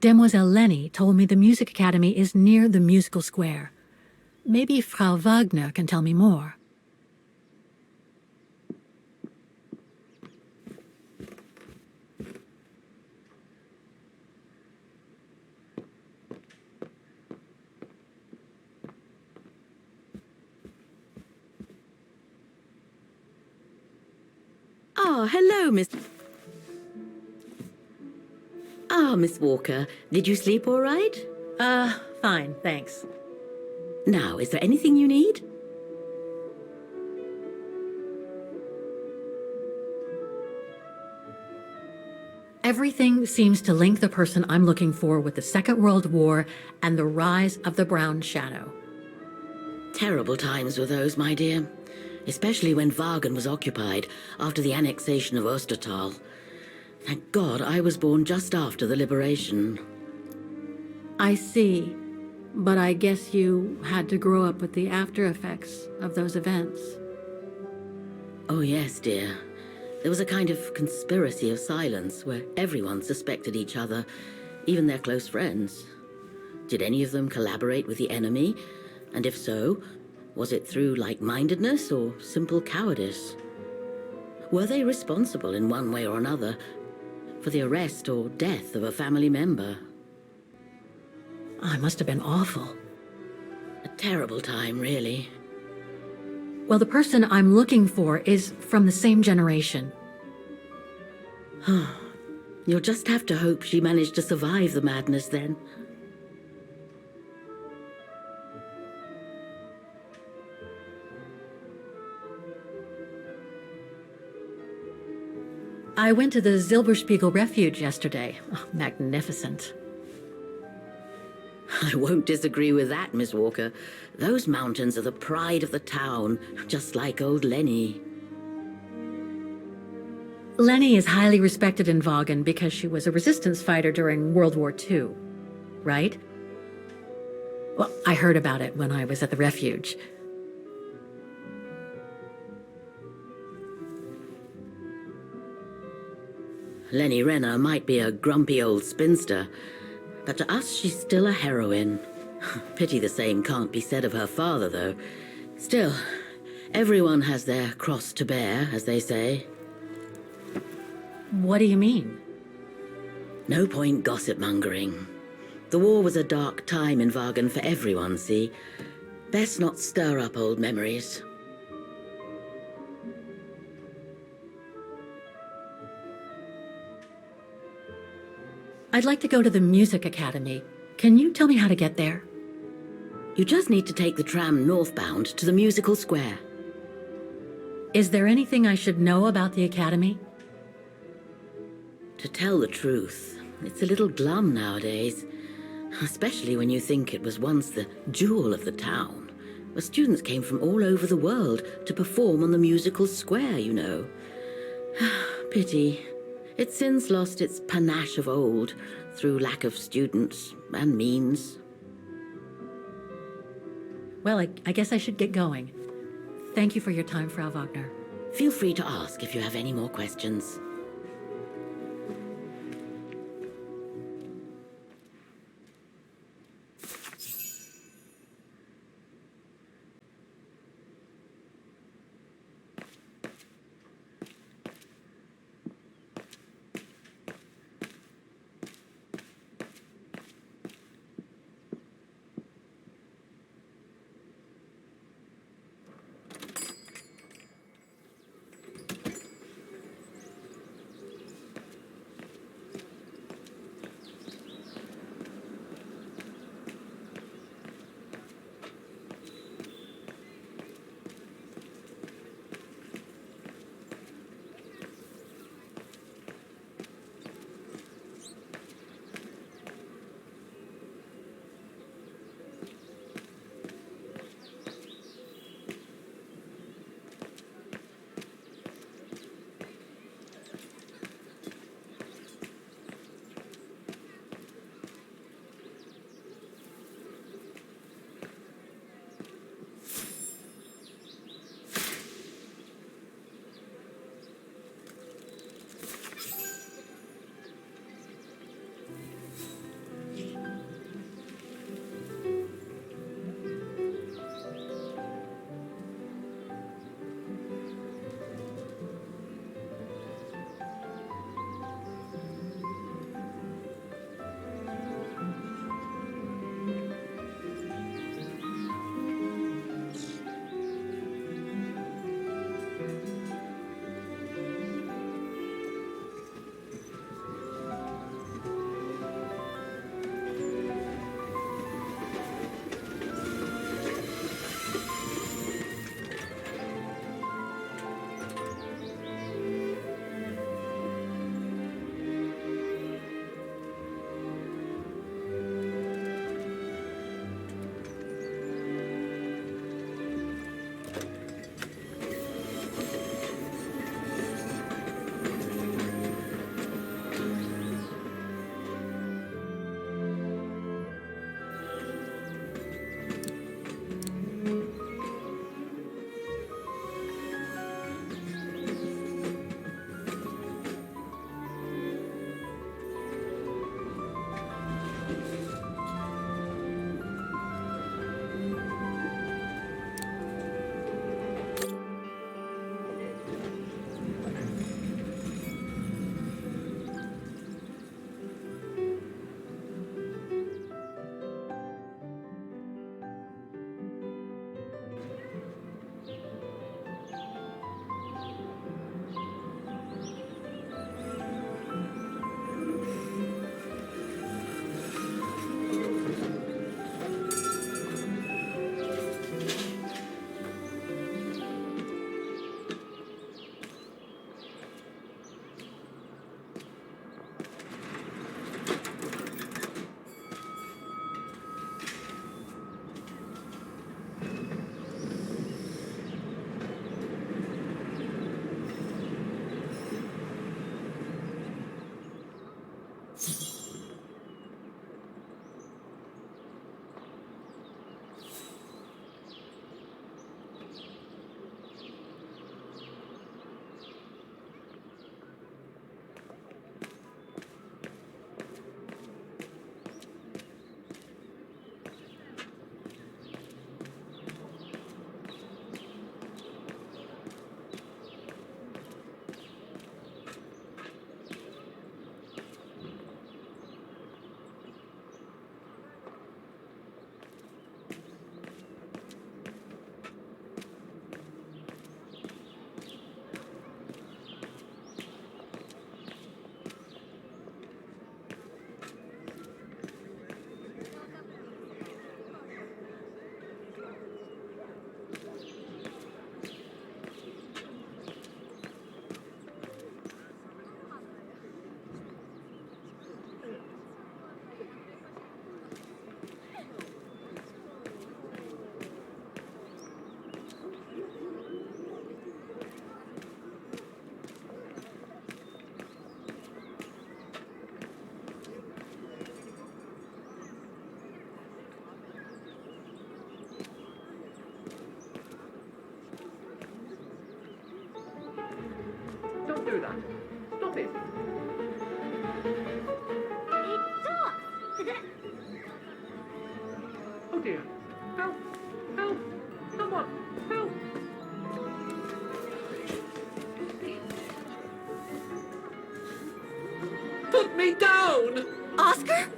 Demoiselle Lenny told me the music academy is near the musical square. Maybe Frau Wagner can tell me more. Ah, hello, Miss... Ah, Miss Walker. Did you sleep all right? Fine, thanks. Now, is there anything you need? Everything seems to link the person I'm looking for with the Second World War and the rise of the Brown Shadow. Terrible times were those, my dear. Especially when Wagen was occupied after the annexation of Ostertal. Thank God I was born just after the liberation. I see. But I guess you had to grow up with the after effects of those events. Oh yes, dear. There was a kind of conspiracy of silence where everyone suspected each other, even their close friends. Did any of them collaborate with the enemy? And if so, was it through like-mindedness or simple cowardice? Were they responsible in one way or another for the arrest or death of a family member? I must have been awful. A terrible time, really. Well, the person I'm looking for is from the same generation. You'll just have to hope she managed to survive the madness then. I went to the Silberspiegel Refuge yesterday. Oh, magnificent. I won't disagree with that, Miss Walker. Those mountains are the pride of the town, just like old Lenny. Lenny is highly respected in Wagen because she was a resistance fighter during World War II, right? Well, I heard about it when I was at the refuge. Lenny Renner might be a grumpy old spinster, but to us she's still a heroine. Pity the same can't be said of her father, though. Still, everyone has their cross to bear, as they say. What do you mean? No point gossip-mongering. The war was a dark time in Wagen for everyone, see? Best not stir up old memories. I'd like to go to the music academy. Can you tell me how to get there? You just need to take the tram northbound to the musical square. Is there anything I should know about the academy? To tell the truth, it's a little glum nowadays. Especially when you think it was once the jewel of the town, where students came from all over the world to perform on the musical square, you know. Pity. It's since lost its panache of old through lack of students and means. Well, I guess I should get going. Thank you for your time, Frau Wagner. Feel free to ask if you have any more questions. Don't do that. Stop it. Oh dear. Help! Help! Someone! Help! Put me down! Oscar?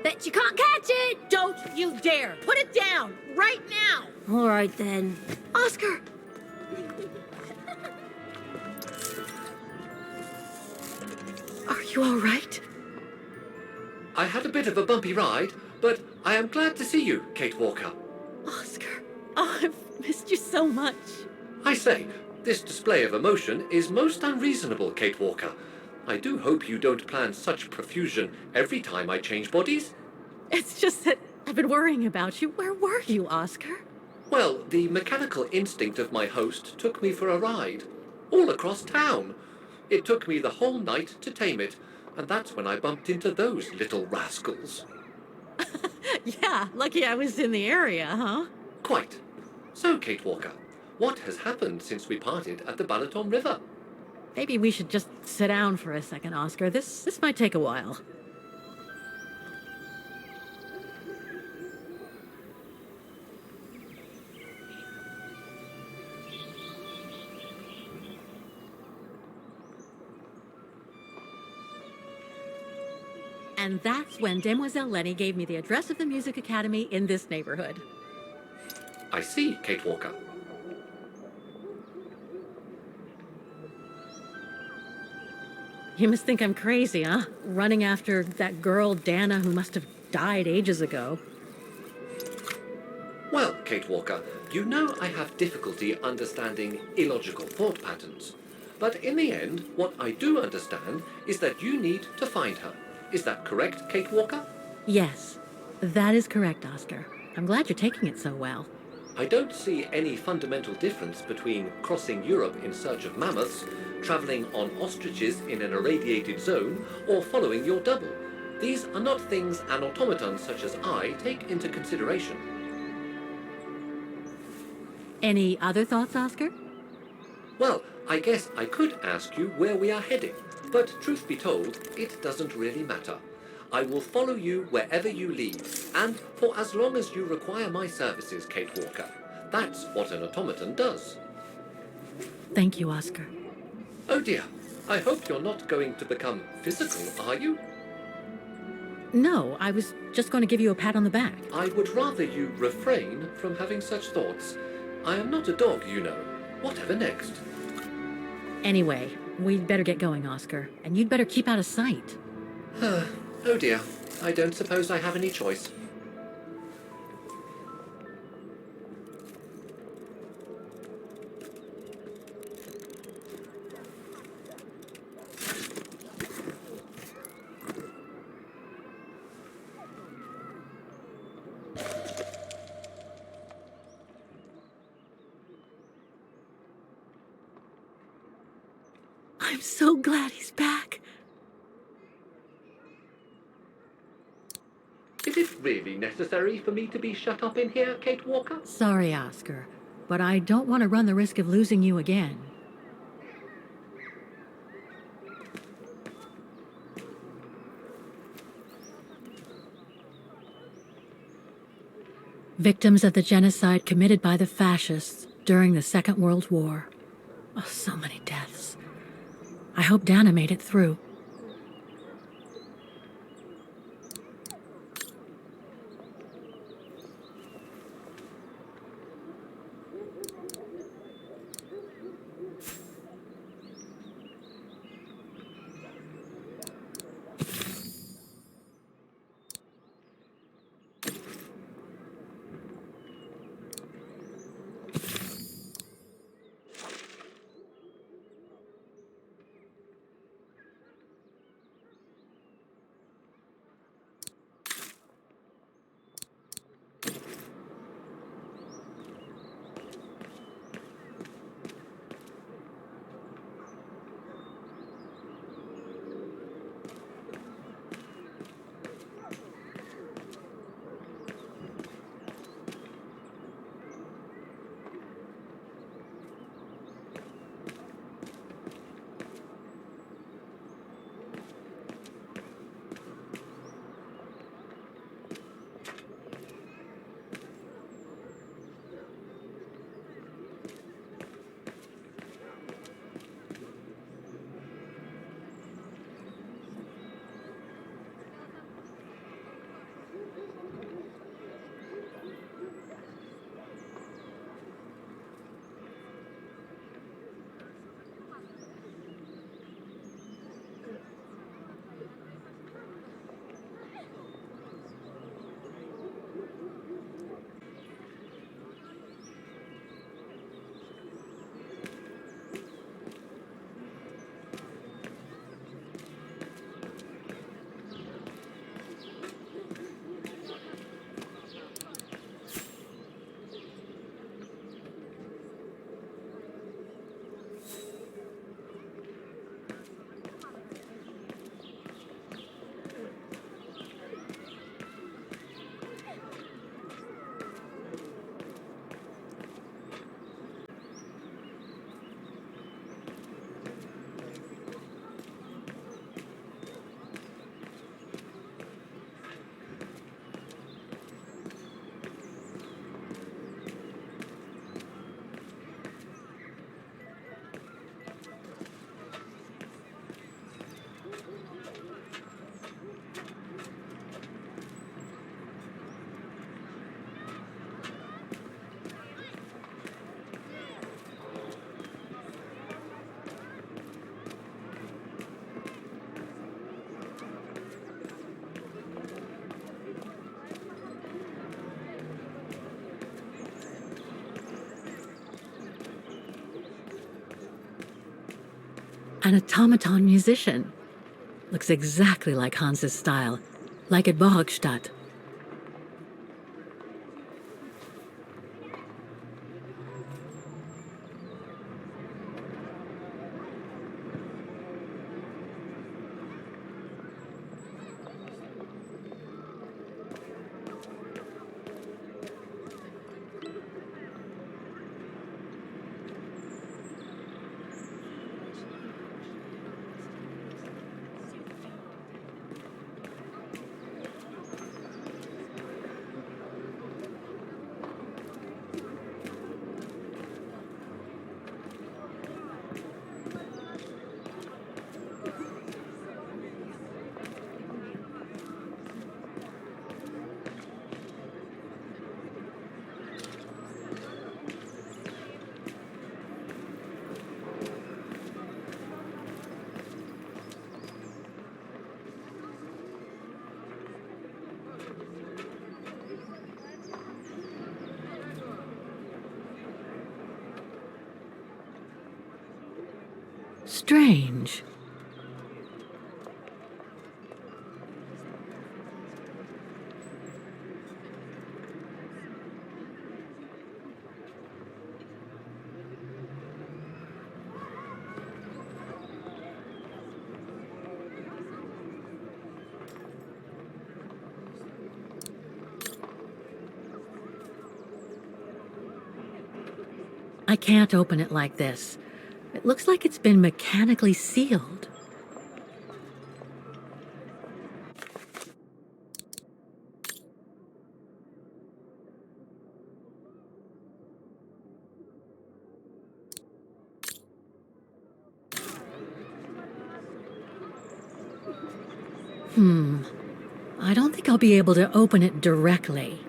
Bet you can't catch it! Don't you dare! Put it down! Right now! All right then. Oscar! Are you all right? I had a bit of a bumpy ride, but I am glad to see you, Kate Walker. Oscar. Oh, I've missed you so much. I say, this display of emotion is most unreasonable, Kate Walker. I do hope you don't plan such profusion every time I change bodies. It's just that I've been worrying about you. Where were you, Oscar? Well, the mechanical instinct of my host took me for a ride, all across town. It took me the whole night to tame it, and that's when I bumped into those little rascals. Yeah, lucky I was in the area, huh? Quite. So, Kate Walker, what has happened since we parted at the Balaton River? Maybe we should just sit down for a second, Oscar. This might take a while. And that's when Demoiselle Lenny gave me the address of the Music Academy in this neighborhood. I see, Kate Walker. You must think I'm crazy, huh? Running after that girl, Dana, who must have died ages ago. Well, Kate Walker, you know I have difficulty understanding illogical thought patterns. But in the end, what I do understand is that you need to find her. Is that correct, Kate Walker? Yes, that is correct, Oscar. I'm glad you're taking it so well. I don't see any fundamental difference between crossing Europe in search of mammoths, travelling on ostriches in an irradiated zone, or following your double. These are not things an automaton such as I take into consideration. Any other thoughts, Oscar? Well, I guess I could ask you where we are heading, but truth be told, it doesn't really matter. I will follow you wherever you lead, and for as long as you require my services, Kate Walker. That's what an automaton does. Thank you, Oscar. Oh dear, I hope you're not going to become physical, are you? No, I was just going to give you a pat on the back. I would rather you refrain from having such thoughts. I am not a dog, you know. Whatever next? Anyway, we'd better get going, Oscar, and you'd better keep out of sight. Oh dear, I don't suppose I have any choice. I'm so glad he's back. Is it really necessary for me to be shut up in here, Kate Walker? Sorry, Oscar, but I don't want to run the risk of losing you again. Victims of the genocide committed by the fascists during the Second World War. Oh, so many deaths. I hope Dana made it through. An automaton musician. Looks exactly like Hans's style, like at Bohogstadt. Strange. I can't open it like this. It looks like it's been mechanically sealed. I don't think I'll be able to open it directly.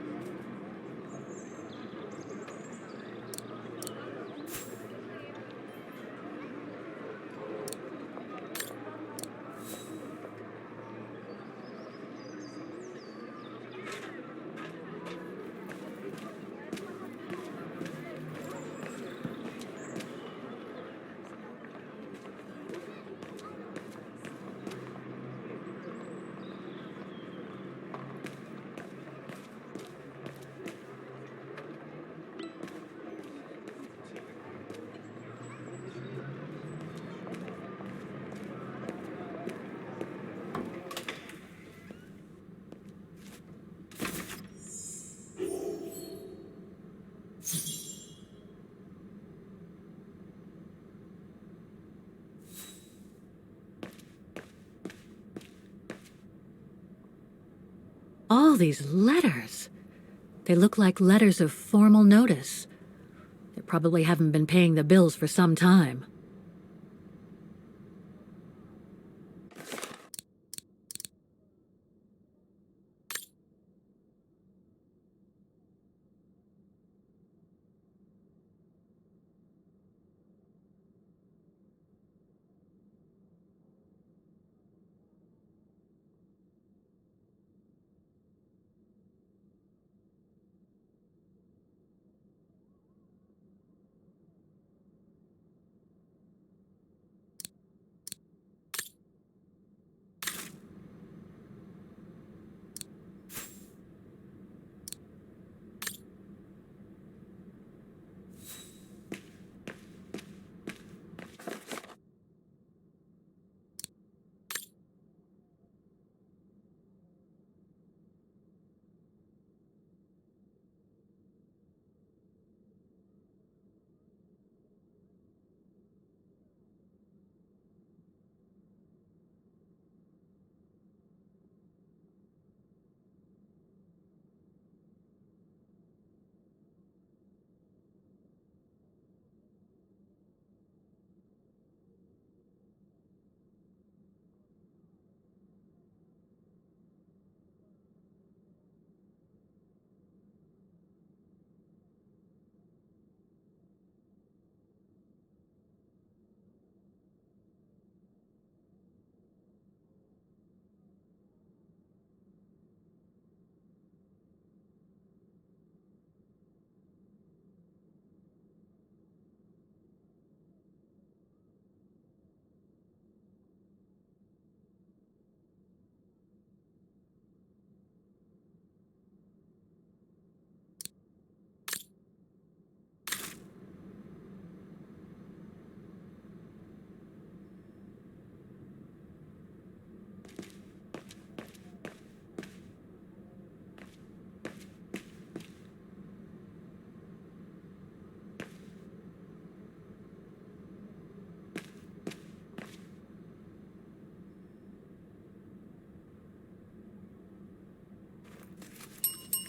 All these letters. They look like letters of formal notice. They probably haven't been paying the bills for some time.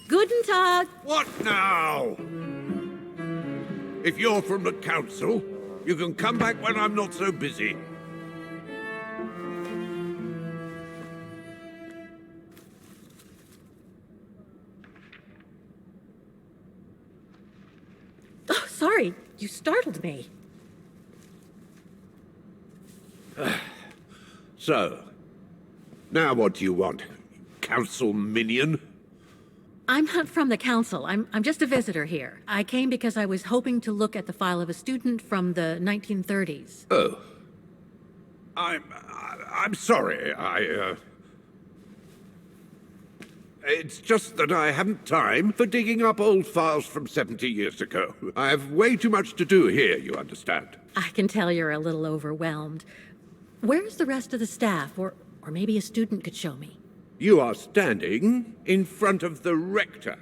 Guten Tag! What now? If you're from the council, you can come back when I'm not so busy. Oh, sorry, you startled me. So, now what do you want? Council minion? I'm not from the council. I'm just a visitor here. I came because I was hoping to look at the file of a student from the 1930s. Oh. I'm sorry, It's just that I haven't time for digging up old files from 70 years ago. I have way too much to do here, you understand. I can tell you're a little overwhelmed. Where's the rest of the staff? Or maybe a student could show me. You are standing in front of the rector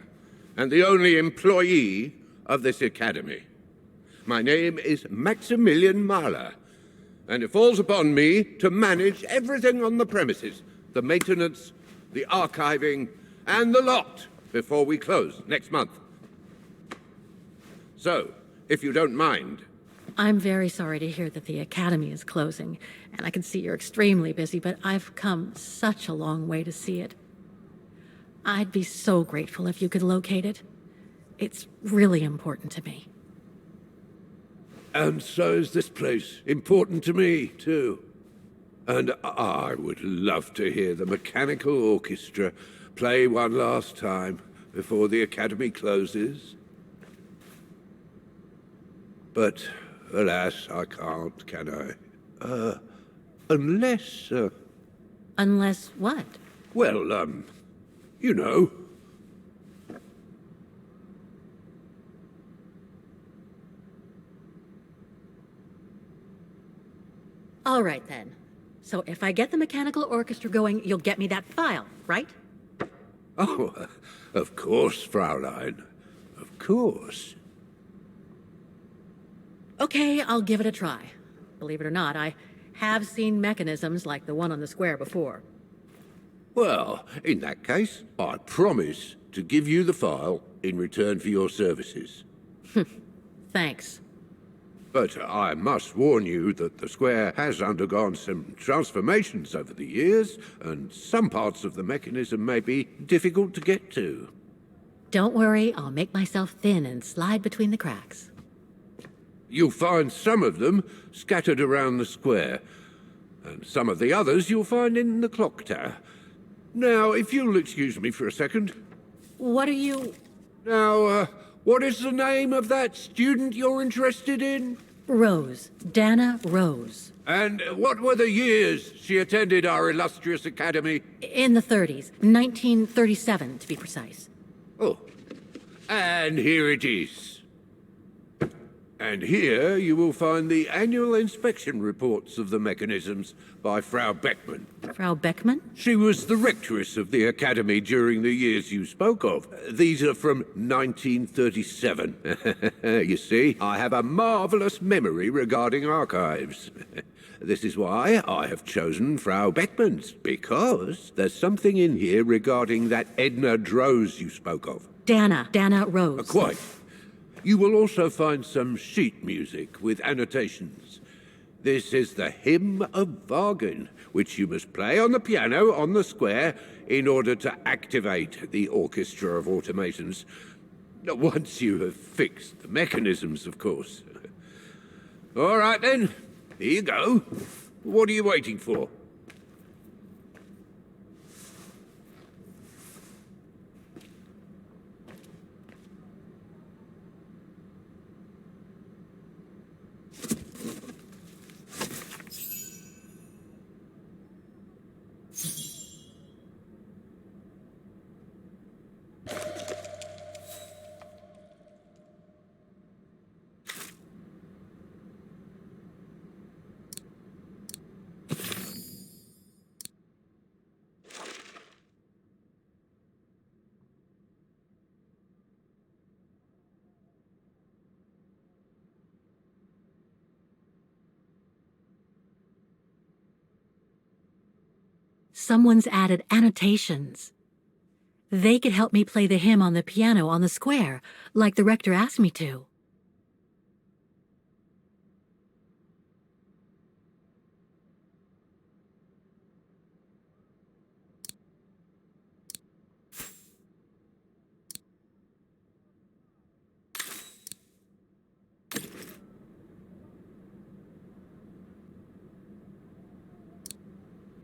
and the only employee of this academy. My name is Maximilian Mahler, and it falls upon me to manage everything on the premises, the maintenance, the archiving, and the lot before we close next month. So, if you don't mind, I'm very sorry to hear that the Academy is closing, and I can see you're extremely busy, but I've come such a long way to see it. I'd be so grateful if you could locate it. It's really important to me. and so is this place important to me, too. And I would love to hear the mechanical orchestra play one last time before the Academy closes. But, alas, I can't, can I? Unless, Unless what? well, you know. All right, then. So if I get the mechanical orchestra going, you'll get me that file, right? Oh, of course, Fraulein. Of course. Okay, I'll give it a try. Believe it or not, I have seen mechanisms like the one on the square before. Well, in that case, I promise to give you the file in return for your services. Thanks. But I must warn you that the square has undergone some transformations over the years, and some parts of the mechanism may be difficult to get to. Don't worry, I'll make myself thin and slide between the cracks. You'll find some of them scattered around the square, and some of the others you'll find in the clock tower. Now, if you'll excuse me for a second. What are you... Now, what is the name of that student you're interested in? Rose. Dana Rose. And what were the years she attended our illustrious academy? In the 30s. 1937, to be precise. Oh, and here it is. And here you will find the annual inspection reports of the mechanisms by Frau Beckmann. Frau Beckmann? She was the rectress of the academy during the years you spoke of. These are from 1937. You see, I have a marvelous memory regarding archives. This is why I have chosen Frau Beckmann's, because there's something in here regarding that Edna Droz you spoke of. Dana Rose. Quite. You will also find some sheet music with annotations. This is the Hymn of Wagen, which you must play on the piano on the square in order to activate the Orchestra of Automatons. Once you have fixed the mechanisms, of course. All right, then. Here you go. What are you waiting for? Someone's added annotations. They could help me play the hymn on the piano on the square, like the rector asked me to.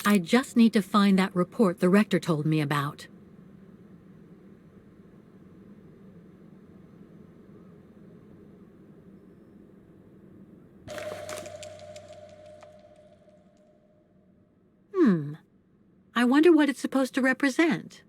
I just need to find that report the rector told me about. I wonder what it's supposed to represent.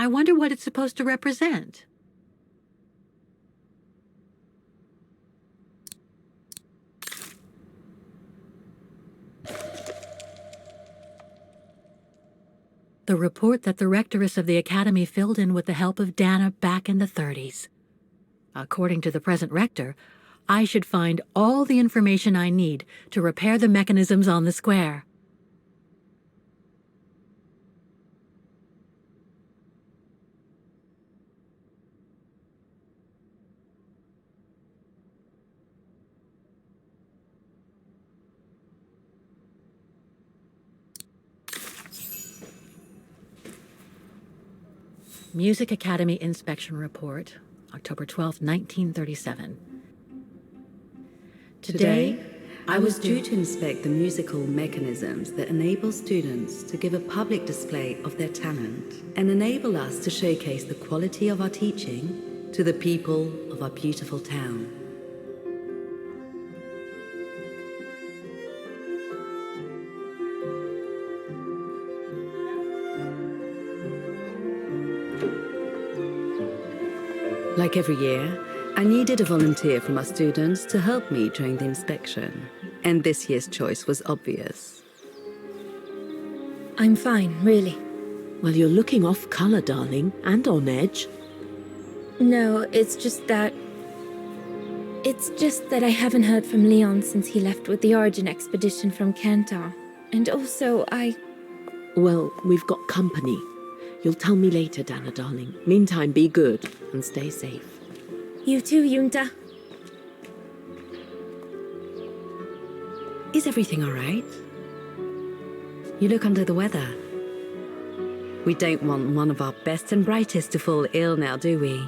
I wonder what it's supposed to represent. The report that the rectoress of the academy filled in with the help of Dana back in the 30s. According to the present rector, I should find all the information I need to repair the mechanisms on the square. Music Academy Inspection Report, October 12, 1937. Today, I was due to inspect the musical mechanisms that enable students to give a public display of their talent and enable us to showcase the quality of our teaching to the people of our beautiful town. Like every year, I needed a volunteer from our students to help me during the inspection, and this year's choice was obvious. I'm fine, really. Well, you're looking off colour, darling, and on edge. No, it's just that I haven't heard from Leon since he left with the Origin expedition from Kantar. And also, Well, we've got company. You'll tell me later, Dana, darling. Meantime, be good and stay safe. You too, Yunta. Is everything all right? You look under the weather. We don't want one of our best and brightest to fall ill now, do we?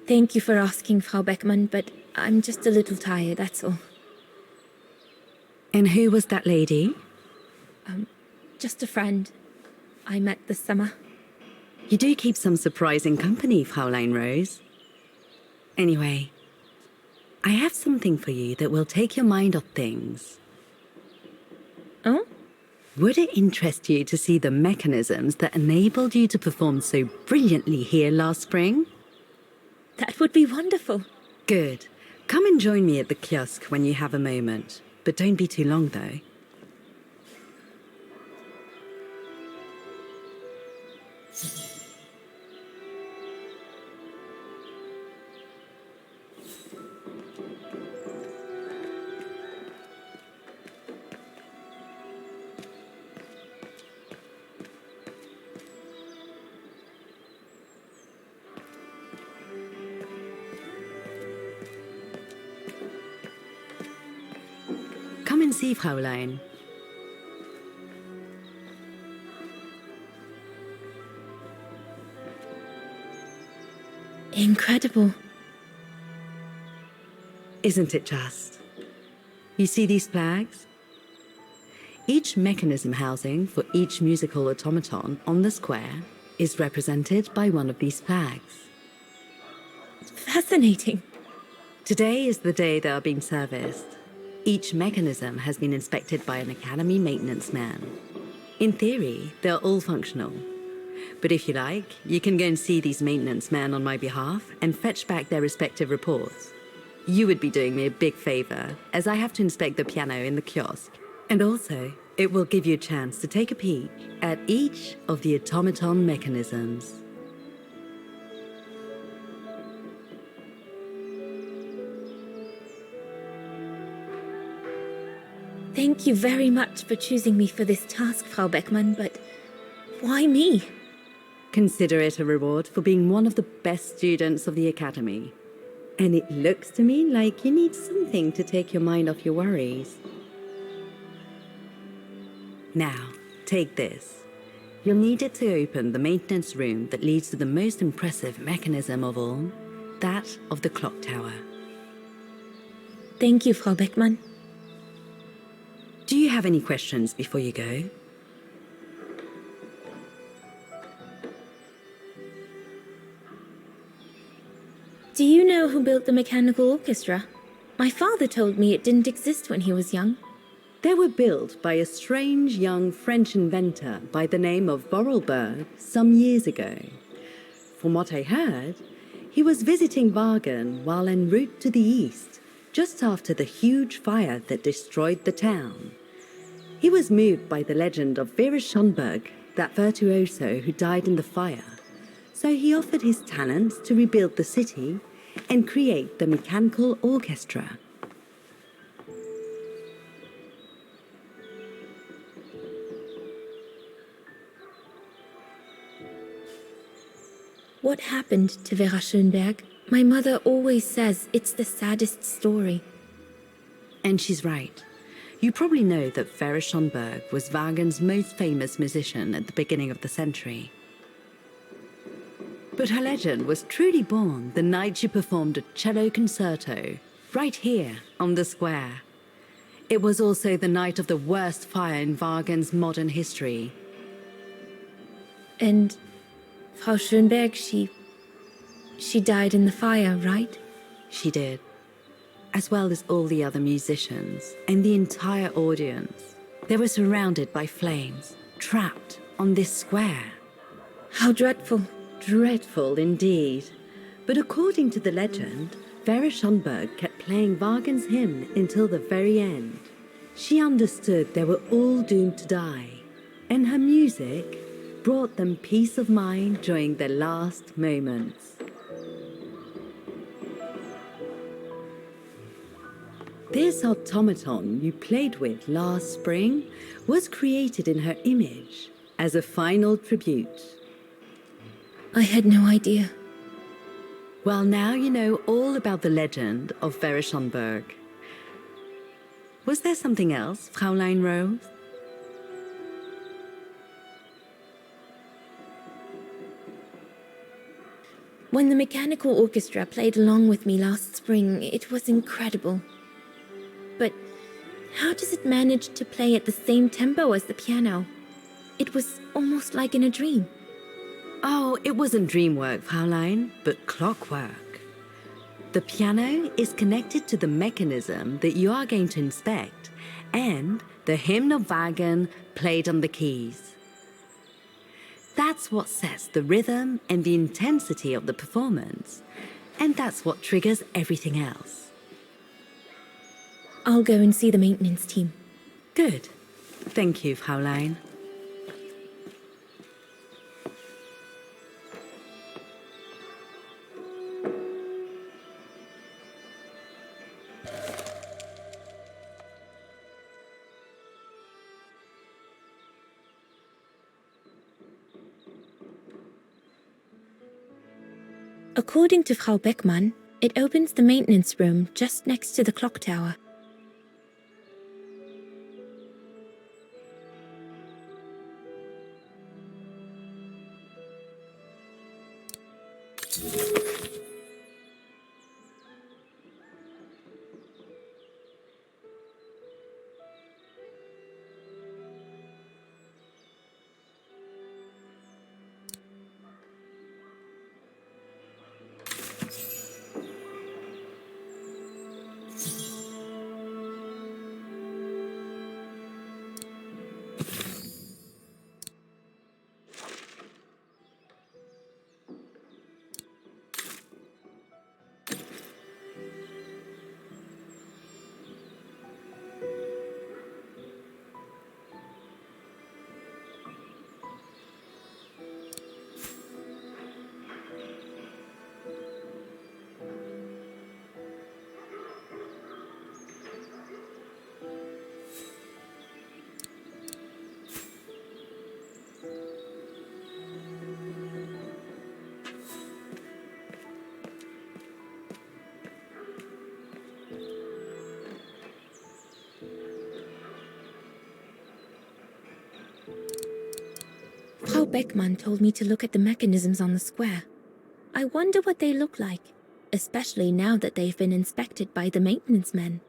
Thank you for asking, Frau Beckmann, but I'm just a little tired, that's all. And who was that lady? Just a friend I met this summer. You do keep some surprising company, Fraulein Rose. Anyway, I have something for you that will take your mind off things. Oh? Would it interest you to see the mechanisms that enabled you to perform so brilliantly here last spring? That would be wonderful. Good. Come and join me at the kiosk when you have a moment. But don't be too long, though. Come and see, Fraulein. Incredible. Isn't it just? You see these flags? Each mechanism housing for each musical automaton on the square is represented by one of these flags. Fascinating. Today is the day they are being serviced. Each mechanism has been inspected by an Academy maintenance man. In theory, they're all functional. But if you like, you can go and see these maintenance men on my behalf and fetch back their respective reports. You would be doing me a big favor, as I have to inspect the piano in the kiosk. And also, it will give you a chance to take a peek at each of the automaton mechanisms. Thank you very much for choosing me for this task, Frau Beckmann, but why me? Consider it a reward for being one of the best students of the Academy. And it looks to me like you need something to take your mind off your worries. Now, take this. You'll need it to open the maintenance room that leads to the most impressive mechanism of all, that of the clock tower. Thank you, Frau Beckmann. Do you have any questions before you go? Do you know who built the mechanical orchestra? My father told me it didn't exist when he was young. They were built by a strange young French inventor by the name of Vorarlberg some years ago. From what I heard, he was visiting Wagen while en route to the east, just after the huge fire that destroyed the town. He was moved by the legend of Vera Schönberg, that virtuoso who died in the fire, so he offered his talents to rebuild the city and create the mechanical orchestra. What happened to Vera Schönberg? My mother always says it's the saddest story. And she's right. You probably know that Vera Schönberg was Wagen's most famous musician at the beginning of the century. But her legend was truly born the night she performed a cello concerto, right here on the square. It was also the night of the worst fire in Wagen's modern history. And Frau Schönberg, she died in the fire, right? She did, as well as all the other musicians and the entire audience. They were surrounded by flames, trapped on this square. How dreadful. Dreadful indeed. But according to the legend, Vera Schönberg kept playing Wagen's hymn until the very end. She understood they were all doomed to die, and her music brought them peace of mind during their last moments. This automaton you played with last spring was created in her image as a final tribute. I had no idea. Well, now you know all about the legend of Vera Schönberg. Was there something else, Fräulein Rose? When the mechanical orchestra played along with me last spring, it was incredible. But how does it manage to play at the same tempo as the piano? It was almost like in a dream. Oh, it wasn't dream work, Fräulein, but clockwork. The piano is connected to the mechanism that you are going to inspect, and the hymn of Wagen played on the keys. That's what sets the rhythm and the intensity of the performance, and that's what triggers everything else. I'll go and see the maintenance team. Good. Thank you, Fräulein. According to Frau Beckmann, it opens the maintenance room just next to the clock tower. Frau Beckmann told me to look at the mechanisms on the square. I wonder what they look like, especially now that they've been inspected by the maintenance men.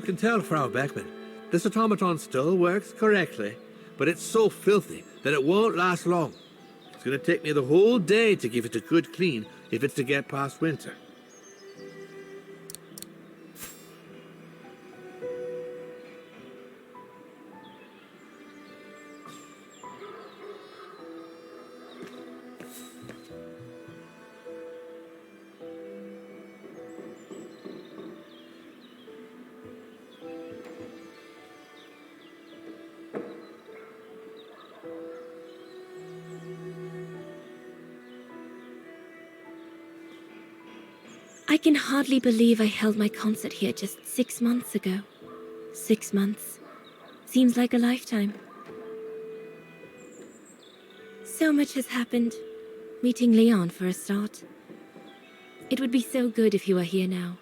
You can tell, Frau Beckman, this automaton still works correctly, but it's so filthy that it won't last long. It's going to take me the whole day to give it a good clean if it's to get past winter. I can hardly believe I held my concert here just 6 months ago. 6 months. Seems like a lifetime. So much has happened. Meeting Leon for a start. It would be so good if he were here now.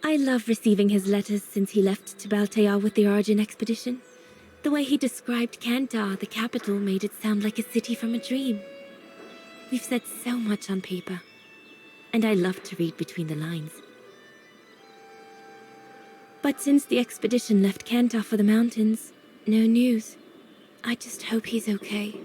I love receiving his letters since he left to Baltear with the Origin expedition. The way he described Kantar, the capital, made it sound like a city from a dream. We've said so much on paper. And I love to read between the lines. But since the expedition left Kantar for the mountains, no news. I just hope he's okay.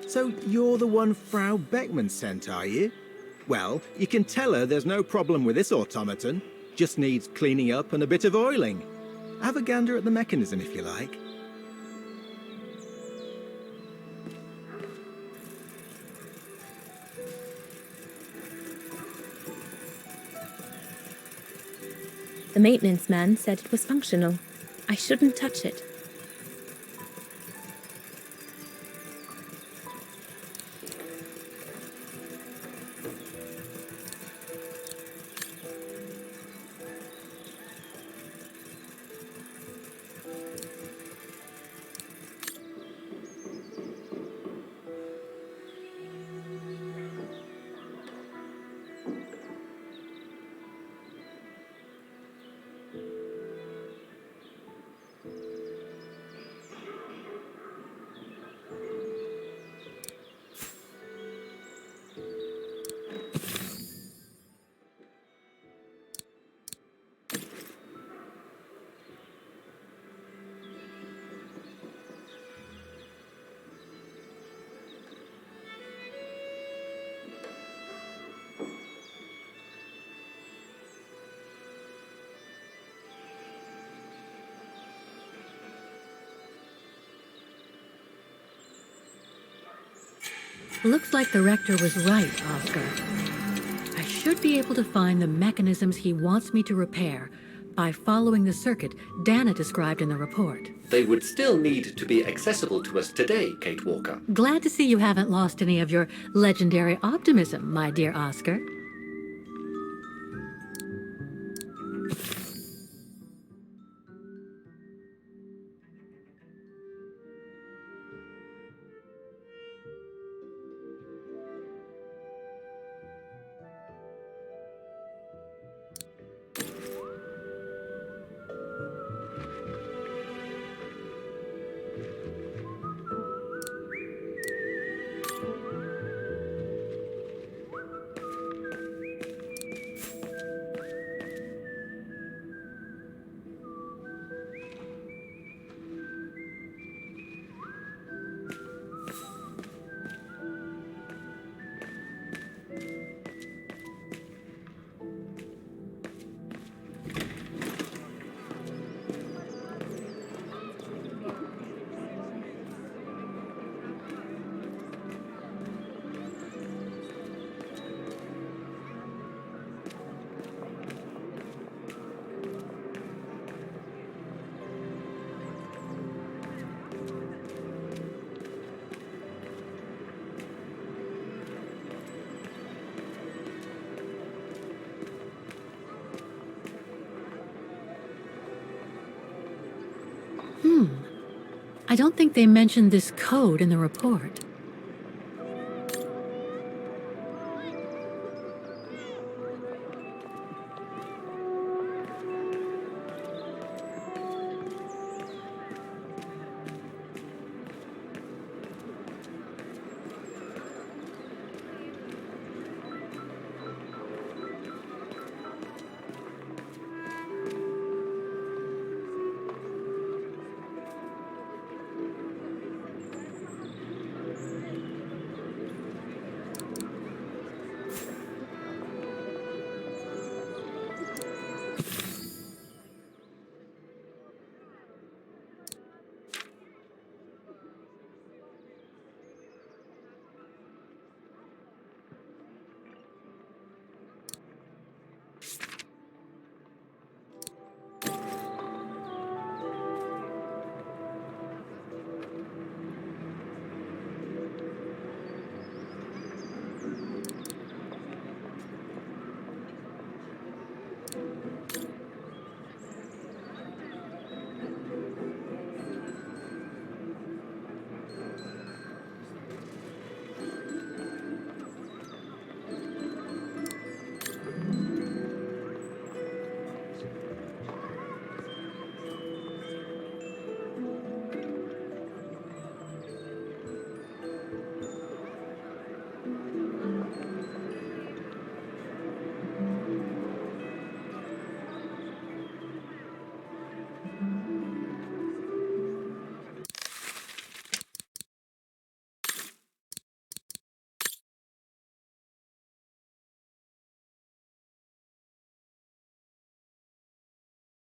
So you're the one Frau Beckman sent, are you? Well, you can tell her there's no problem with this automaton. Just needs cleaning up and a bit of oiling. Have a gander at the mechanism if you like. The maintenance man said it was functional. I shouldn't touch it. Looks like the rector was right, Oscar. I should be able to find the mechanisms he wants me to repair by following the circuit Dana described in the report. They would still need to be accessible to us today, Kate Walker. Glad to see you haven't lost any of your legendary optimism, my dear Oscar. I don't think they mentioned this code in the report.